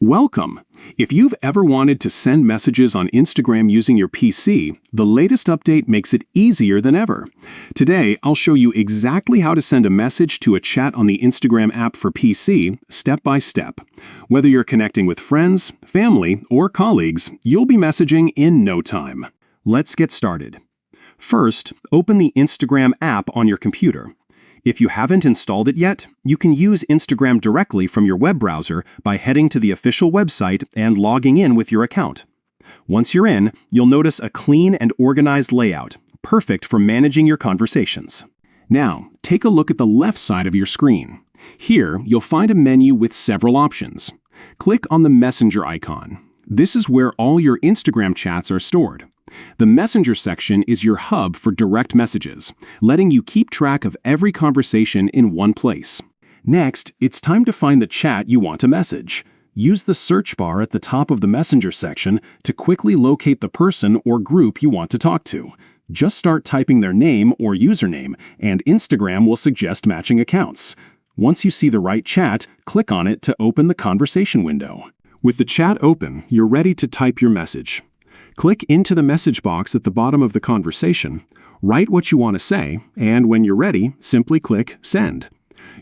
Welcome! If you've ever wanted to send messages on Instagram using your PC, the latest update makes it easier than ever. Today, I'll show you exactly how to send a message to a chat on the Instagram app for PC, step by step. Whether you're connecting with friends, family, or colleagues, you'll be messaging in no time. Let's get started. First, open the Instagram app on your computer. If you haven't installed it yet, you can use Instagram directly from your web browser by heading to the official website and logging in with your account. Once you're in, you'll notice a clean and organized layout, perfect for managing your conversations. Now, take a look at the left side of your screen. Here, you'll find a menu with several options. Click on the Messenger icon. This is where all your Instagram chats are stored. The Messenger section is your hub for direct messages, letting you keep track of every conversation in one place. Next, it's time to find the chat you want to message. Use the search bar at the top of the Messenger section to quickly locate the person or group you want to talk to. Just start typing their name or username, and Instagram will suggest matching accounts. Once you see the right chat, click on it to open the conversation window. With the chat open, you're ready to type your message. Click into the message box at the bottom of the conversation, write what you want to say, and when you're ready, simply click Send.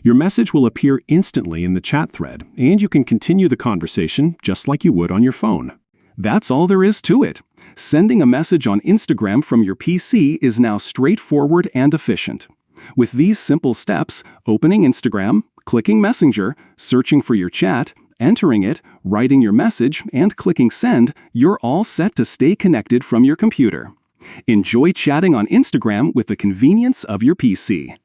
Your message will appear instantly in the chat thread, and you can continue the conversation just like you would on your phone. That's all there is to it. Sending a message on Instagram from your PC is now straightforward and efficient. With these simple steps, opening Instagram, clicking Messenger, searching for your chat, entering it, writing your message, and clicking Send, you're all set to stay connected from your computer. Enjoy chatting on Instagram with the convenience of your PC.